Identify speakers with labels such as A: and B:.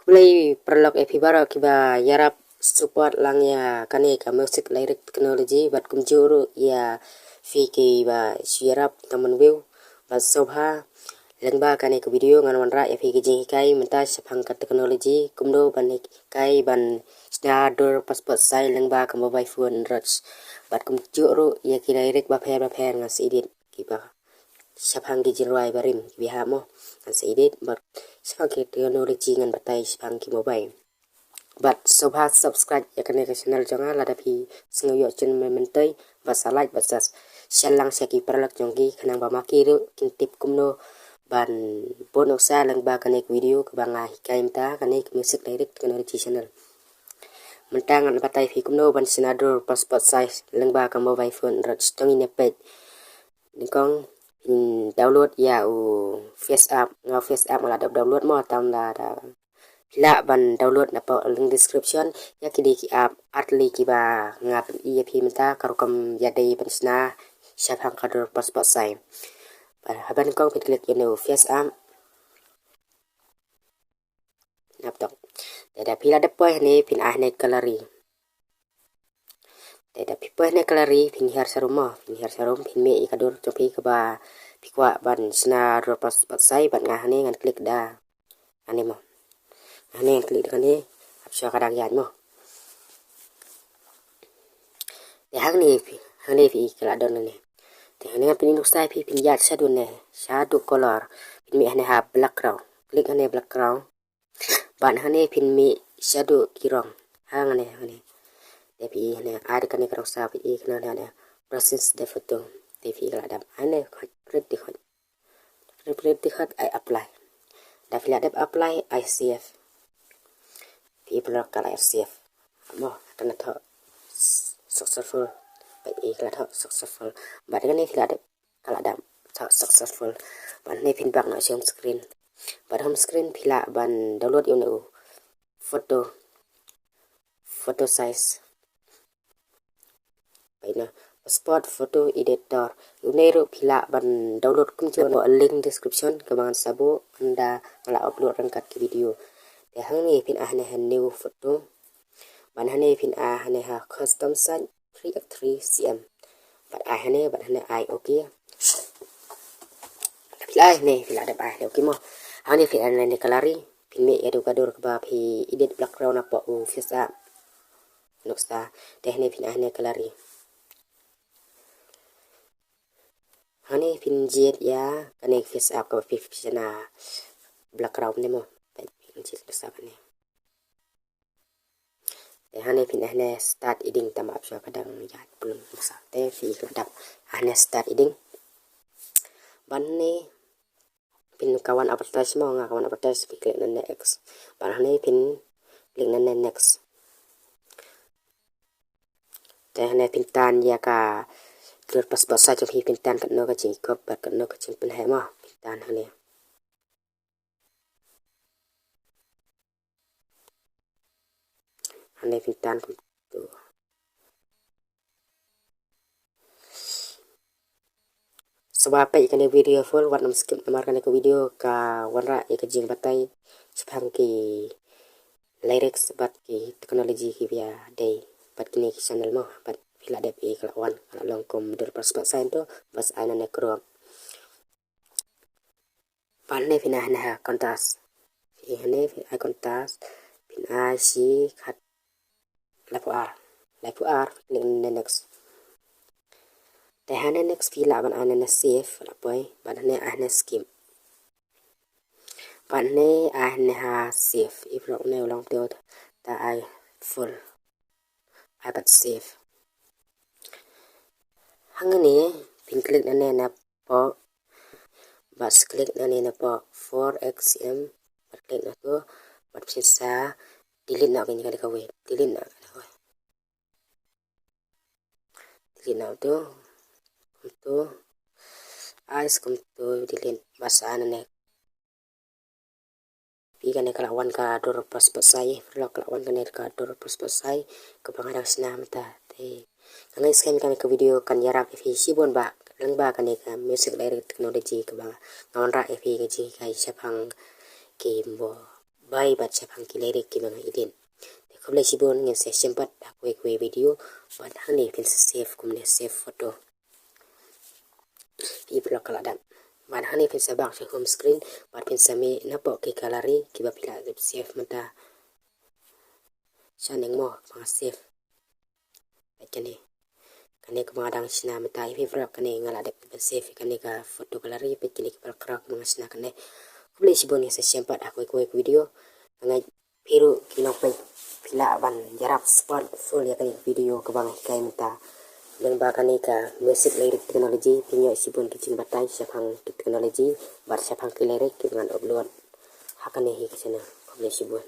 A: Play prolog epibara kiba yarap support lang ya kane ka music lyric technology bat kumjuru ya fiki ba syarap taman view bat sobha lengba kane ka video ngan wanra ya fiki jing kai menta sapang ka technology kumdo ban kai ban dor passport sai lengba ka mobile phone rots bat kumjuru ya ki lyric ba pher ngas edit kiba sapang ki jirwai barim biha mo ngas edit bat sebagai teknologi ngan batai sepang ki mobile. But sobha subscribe ya kane ka channel jonga lada pi sengoyo chen mementai basa like basa shalang seki perlak jongki kanang ba maki ru kintip kumno ban bono sa lang ba kane video ka banga hikai mta kane music direct teknologi channel. Mentang an batai fi kumno ban sinador passport size lang ba ka mobile phone rat stongi ne page. Nikong download ya face app malah download mo tam da la ban download na pa link description ya kidi ki app atli ki ba ngap iya pi menta karukam ya dai pansna syafang kador passport sai bar haban kong pit klik you face app laptop da pila de poy ni pin ah ne gallery da pipoy ne gallery pin har sarum pin me ikador chopi ka ba pikwa ban sna ro passport sai ban ngah ne ngan klik da ane mo ane klik kan ni apsha kadang yan mo de hang ni fi kala don ne de hang ni pin sai pin yat sa dun ne sa du color pin me ane ha background klik ane background ban hang ni pin me shadow kirong hang ne de pi ne ad kan ni karong sa pi kana ne process de photo de fi kala dam ane khot ready khot I apply da fi ada apply ICF people kala ICF mo kana tho successful by ikla tho successful but kan ni fi ada kala dam successful ban ni pin bak na home screen but home screen phila ban download you know photo size by na spot photo editor unero phila ban download kum chon link description ka bangan sabo anda kala upload rangkat ki video de hang ni pin ah ne new photo ban hane pin ah ne ha custom size 3x3 cm but ah ne ai okay lai ne phila de bai okay mo hang ni pin ne gallery pin me educador ka ba phi edit background apa u fisa noksta de ne pin ah ne gallery hane pin jet ya kane face up ka fi na background ne mo pin jet sa ne de hane pin hane start editing tam apsha kadang ya belum bisa te fi kadap hane start editing ban ne pin kawan advertise mo nga kawan advertise klik na next ban hane pin klik na next te hane pin tan ya ka klur passport sa cho pin tan kan no ka ching kop bat kan no ka ching pin he mo pin tan hane pin tan tu sebab ikan video full wat nam skip markan ke video ka wanra ka jing batai sepang ki lyrics bat ki teknologi ki bia day bat kini channel mo bat pila dep e kala wan kala long kom dur passport sign to bas ana ne kro pan ne pina na kontas fi hane fi ai kontas pin ai si khat lapu ar ne next de hane next pila ban ana ne save la poi ban ne ana skip ban ne ana ha save if ro ne long teo ta ai full ai bat save hang ni pin klik na ne na po bas klik na ne na po 4xm bat klik na to bat sisa delete na kini ka we delete na to ice kum to delete bas ana ne pi kan kala wan ka dor passport sai vlog kala wan ka dor passport sai ka bangadang sinam ta te kan scan kan ka video kan yarak fi sibon ba lang ba kan ka music direct technology ka ba ngawan ra fi ka ji kai sapang game bo Bai bat siapang kilerik ki mga idin. Kablay sibon ngan sa sempat aku video bat hani pin save kumne save foto. Iplo kaladan. Bat hani pin sa bak sa home screen bat pin sa mi napo ki kalari ki ba pila save mata. Saneng mo mga save. Kani kani ko mga dang sina mata favorite kani ngala dek save kani ka foto gallery pe kini ka krak mga sina kani kablay sibon ngan sa sempat aku video ngai piru kinopay pila ban jarap spot full ya kani video ka bang hikay mata dan bahkan ka music lirik teknologi pinyo sibon kicing batay sa pang teknologi bar sa pang lirik dengan upload hakane hi kisana kablay sibon